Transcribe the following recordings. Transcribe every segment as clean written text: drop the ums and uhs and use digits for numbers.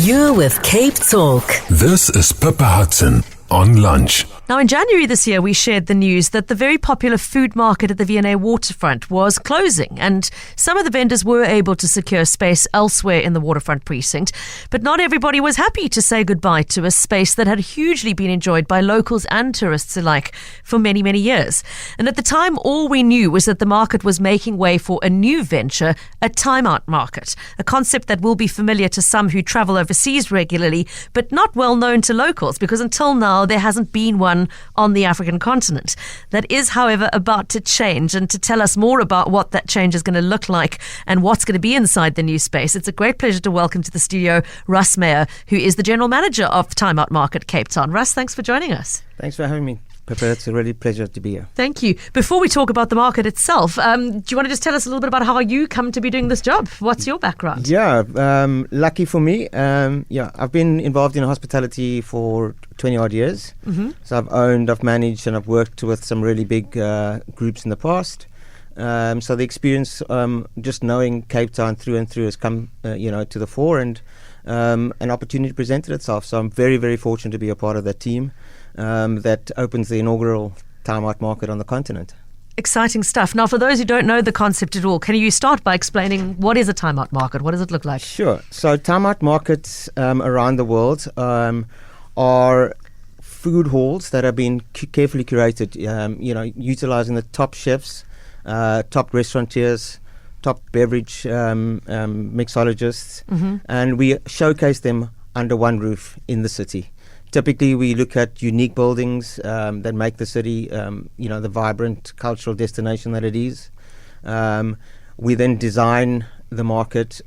You're with CapeTalk. This is Pippa Hudson on lunch. Now, in January this year, we shared the news that the very popular food market at the V&A waterfront was closing, and some of the vendors were able to secure space elsewhere in the waterfront precinct. But not everybody was happy to say goodbye to a space that had hugely been enjoyed by locals and tourists alike for many, many years. And at the time, all we knew was that the market was making way for a new venture, a time-out market, a concept that will be familiar to some who travel overseas regularly, but not well known to locals, because until now, there hasn't been one on the African continent. That is, however, about to change. And to tell us more about what that change is going to look like and what's going to be inside the new space, it's a great pleasure to welcome to the studio Russ Meyer, who is the General Manager of Time Out Market Cape Town. Russ, thanks for joining us. Thanks for having me, Pippa. It's a really pleasure to be here. Thank you. Before we talk about the market itself, do you want to just tell us a little bit about how you come to be doing this job? What's your background? Yeah, lucky for me. I've been involved in hospitality for 20 odd years. Mm-hmm. So I've managed and I've worked with some really big groups in the past. So the experience, just knowing Cape Town through and through, has come, to the fore, and an opportunity presented itself. So I'm very, very fortunate to be a part of that team that opens the inaugural Time Out Market on the continent. Exciting stuff. Now, for those who don't know the concept at all, can you start by explaining what is a Time Out Market? What does it look like? Sure. So Time Out Markets around the world are food halls that have been carefully curated, utilizing the top chefs, top restaurateurs, top beverage mixologists, and we showcase them under one roof in the city. Typically, we look at unique buildings that make the city, the vibrant cultural destination that it is. We then design the market,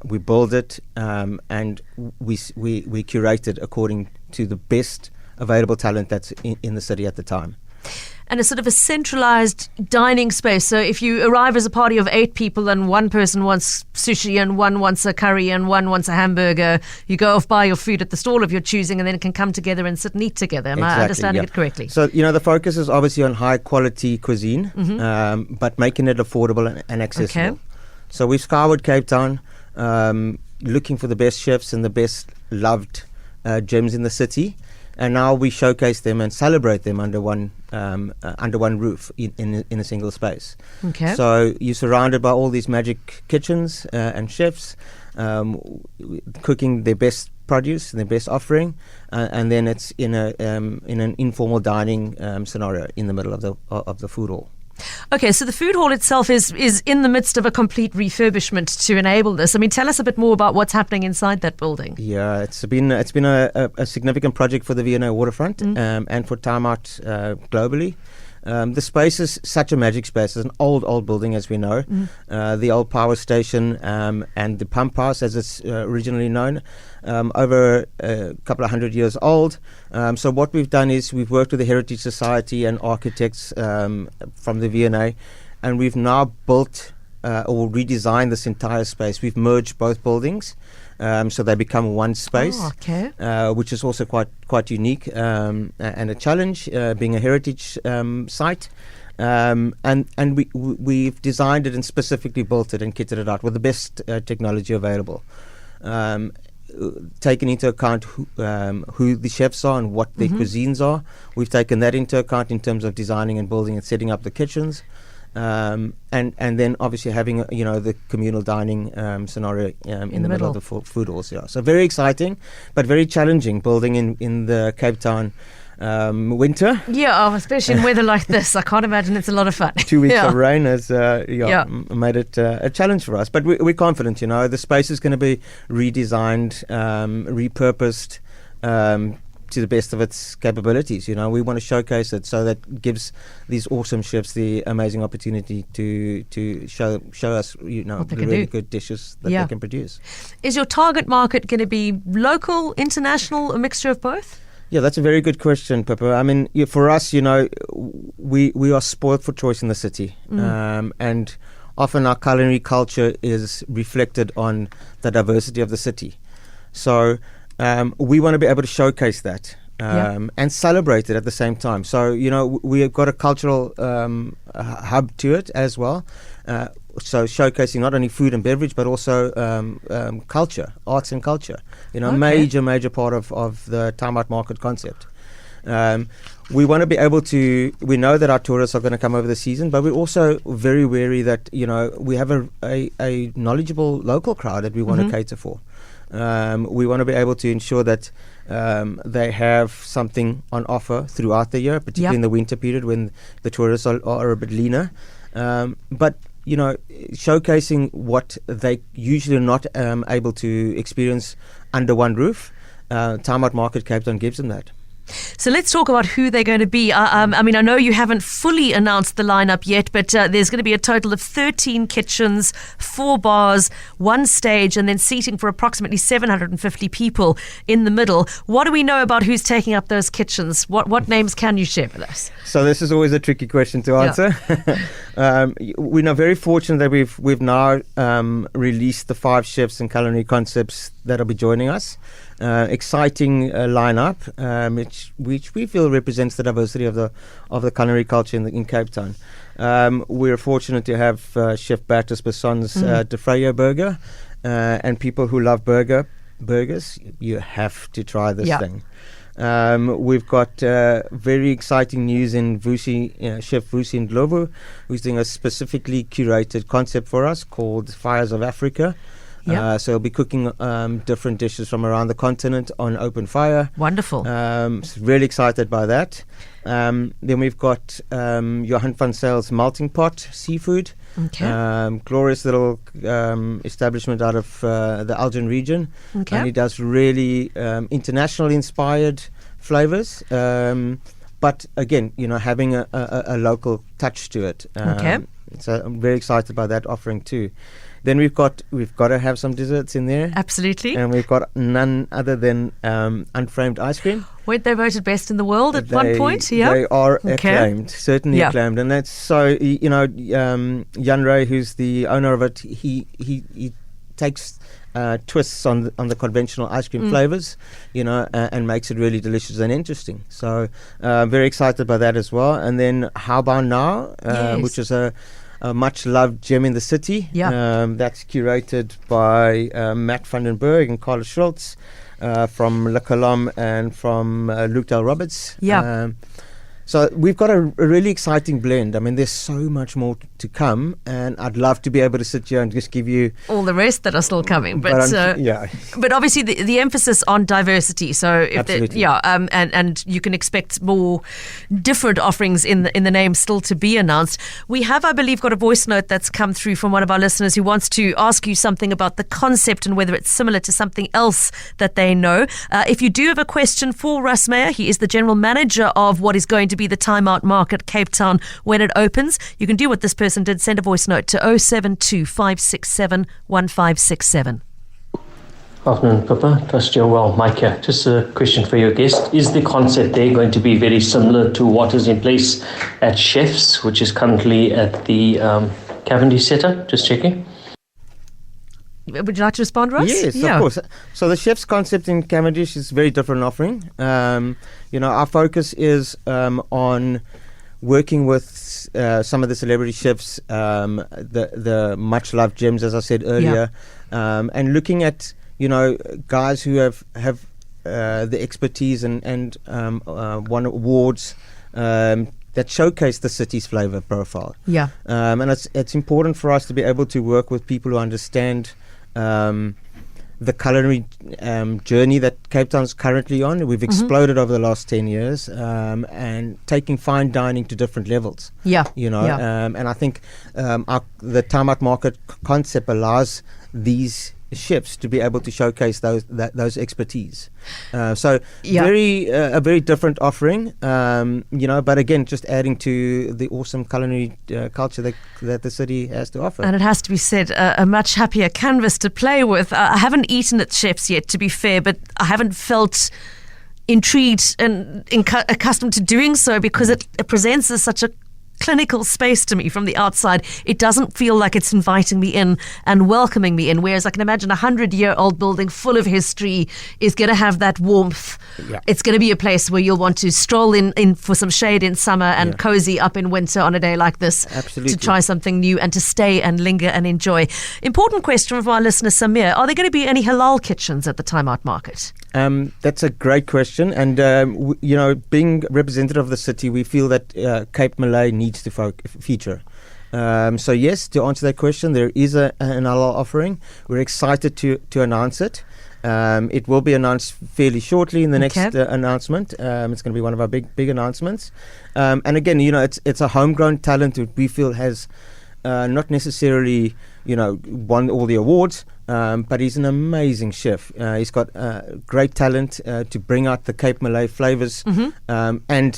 we build it, and we curate it according to the best available talent that's in the city at the time. And a sort of a centralized dining space. So if you arrive as a party of 8 people and one person wants sushi and one wants a curry and one wants a hamburger, you go off, buy your food at the stall of your choosing, and then it can come together and sit and eat together. Am I understanding it correctly? So, the focus is obviously on high quality cuisine, but making it affordable and accessible. Okay. So we've scoured Cape Town, looking for the best chefs and the best loved gems in the city. And now we showcase them and celebrate them under one roof in a single space. Okay. So you're surrounded by all these magic kitchens and chefs cooking their best produce and their best offering, and then it's in an informal dining scenario in the middle of the food hall. Okay, so the food hall itself is in the midst of a complete refurbishment to enable this. I mean, tell us a bit more about what's happening inside that building. Yeah, it's been a significant project for the V&A waterfront and for Time Out globally. The space is such a magic space. It's an old building, as we know. The old power station and the pump house, as it's originally known, over a couple of 100 years old. So what we've done is we've worked with the Heritage Society and architects from the V&A, and we've now built or redesigned this entire space. We've merged both buildings, so they become one space, which is also quite unique and a challenge, being a heritage site. And we've designed it and specifically built it and kitted it out with the best technology available. Taken into account who the chefs are and what their cuisines are. We've taken that into account in terms of designing and building and setting up the kitchens. And then obviously having the communal dining scenario in the middle of the food halls. Yeah. So very exciting, but very challenging building in the Cape Town winter. Yeah, especially in weather like this. I can't imagine it's a lot of fun. 2 weeks of rain has made it a challenge for us. But we're confident, the space is going to be redesigned, repurposed to the best of its capabilities. We want to showcase it so that gives these awesome chefs the amazing opportunity to show us the really good dishes that they can produce. Is your target market going to be local, international, a mixture of both? Yeah, that's a very good question, Pippa. I mean, for us, we are spoiled for choice in the city, and often our culinary culture is reflected on the diversity of the city. So we want to be able to showcase that and celebrate it at the same time. So, we have got a cultural hub to it as well. So showcasing not only food and beverage, but also culture, arts and culture. Major part of the Time Out Market concept. We want to be able to. We know that our tourists are going to come over the season, but we're also very wary that we have a knowledgeable local crowd that we want to cater for. We want to be able to ensure that they have something on offer throughout the year, particularly in the winter period when the tourists are a bit leaner. But showcasing what they usually are not able to experience under one roof. Time Out Market Cape Town gives them that. So let's talk about who they're going to be. I know you haven't fully announced the lineup yet, but there's going to be a total of 13 kitchens, 4 bars, 1 stage, and then seating for approximately 750 people in the middle. What do we know about who's taking up those kitchens? What names can you share with us? So this is always a tricky question to answer. We're very fortunate that we've now released the 5 chefs and culinary concepts that'll be joining us. Exciting lineup, which we feel represents the diversity of the culinary culture in Cape Town. We're fortunate to have Chef Bertus Besson's De Freyo burger, and people who love burgers, you have to try this thing. We've got very exciting news in Chef Vusi Ndlovu, who's doing a specifically curated concept for us called Fires of Africa. So he'll be cooking different dishes from around the continent on open fire. Wonderful. Really excited by that. Then we've got Johan van Zyle's Melting Pot Seafood. Okay. Glorious little establishment out of the Elgin region. Okay. And he does really internationally inspired flavors. But again, having a local touch to it. So I'm very excited by that offering too. Then we've got to have some desserts in there. Absolutely. And we've got none other than unframed ice cream. Weren't they voted best in the world at one point? Yeah. They are acclaimed, certainly acclaimed. And that's so, Jan Ray, who's the owner of it, he takes twists on the conventional ice cream flavors, and makes it really delicious and interesting. So very excited by that as well. And then How About Now, which is a much loved gem in the city. That's curated by Matt Vandenberg and Carla Schultz from Le Colombe and from Luke Del Roberts. So we've got a really exciting blend. I mean, there's so much more to come, and I'd love to be able to sit here and just give you all the rest that are still coming. But obviously the emphasis on diversity. So if and you can expect more different offerings in the name still to be announced. We have, I believe, got a voice note that's come through from one of our listeners who wants to ask you something about the concept and whether it's similar to something else that they know. If you do have a question for Russ Meyer, he is the general manager of what is going to be the Time Out Market Cape Town when it opens. You can do what this person did, send a voice note to 072 567 1567. Afternoon, Pippa. Trust you're well. Mike here. Just a question for your guest. Is the concept there going to be very similar to what is in place at Chef's, which is currently at the Cavendish setup? Just checking. Would you like to respond, Russ? Yes, of course. So the Chef's concept in Cavendish is a very different offering. Our focus is on working with some of the celebrity chefs, the much-loved gems, as I said earlier, and looking at, guys who have the expertise and won awards that showcase the city's flavour profile. And it's important for us to be able to work with people who understand the culinary journey that Cape Town's currently on. We've exploded over the last 10 years and taking fine dining to different levels. And I think the Time Out Market concept allows these chefs to be able to showcase those expertise. A very different offering, but again, just adding to the awesome culinary culture that the city has to offer. And it has to be said, a much happier canvas to play with. I haven't eaten at Chef's yet, to be fair, but I haven't felt intrigued and accustomed to doing so because it presents as such a clinical space to me from the outside. It doesn't feel like it's inviting me in and welcoming me in, whereas I can imagine a 100-year-old building full of history is going to have that warmth. Yeah. It's going to be a place where you'll want to stroll in for some shade in summer and cozy up in winter on a day like this. Absolutely. To try something new and to stay and linger and enjoy. Important question from our listener Samir. Are there going to be any halal kitchens at the Time Out Market? That's a great question, and being representative of the city, we feel that Cape Malay needs to feature. So yes, to answer that question, there is an halal offering. We're excited to announce it. It will be announced fairly shortly in the next announcement. It's going to be one of our big announcements. And again, it's a homegrown talent that we feel has not necessarily won all the awards, but he's an amazing chef. He's got great talent to bring out the Cape Malay flavors, and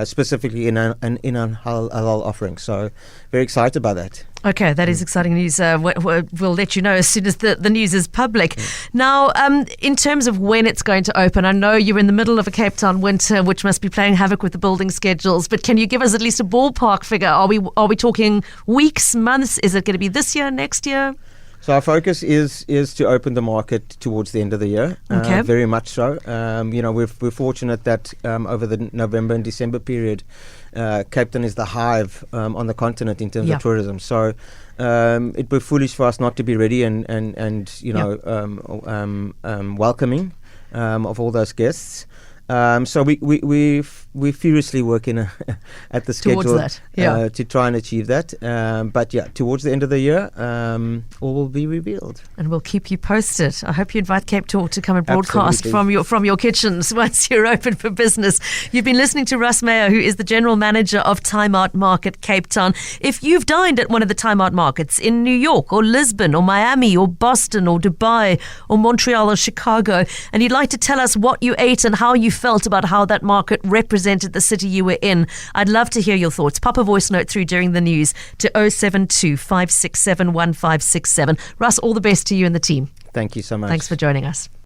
specifically in a halal offering. So very excited about that. Okay, that is exciting news. We'll let you know as soon as the news is public. Now, in terms of when it's going to open, I know you're in the middle of a Cape Town winter, which must be playing havoc with the building schedules, but can you give us at least a ballpark figure? Are we talking weeks, months? Is it going to be this year, next year? So our focus is to open the market towards the end of the year. Okay. Very much so. We're fortunate that over the November and December period, Cape Town is the hive on the continent in terms of tourism. So it'd be foolish for us not to be ready and welcoming of all those guests. So we furiously working at the schedule to try and achieve that. But towards the end of the year, all will be revealed. And we'll keep you posted. I hope you invite CapeTalk to come and broadcast from your kitchens once you're open for business. You've been listening to Russ Meyer, who is the General Manager of Time Out Market Cape Town. If you've dined at one of the Time Out Markets in New York or Lisbon or Miami or Boston or Dubai or Montreal or Chicago, and you'd like to tell us what you ate and how you felt about how that market represented the city you were in, I'd love to hear your thoughts. Pop a voice note through during the news to 072 567 1567. Russ, all the best to you and the team. Thank you so much. Thanks for joining us.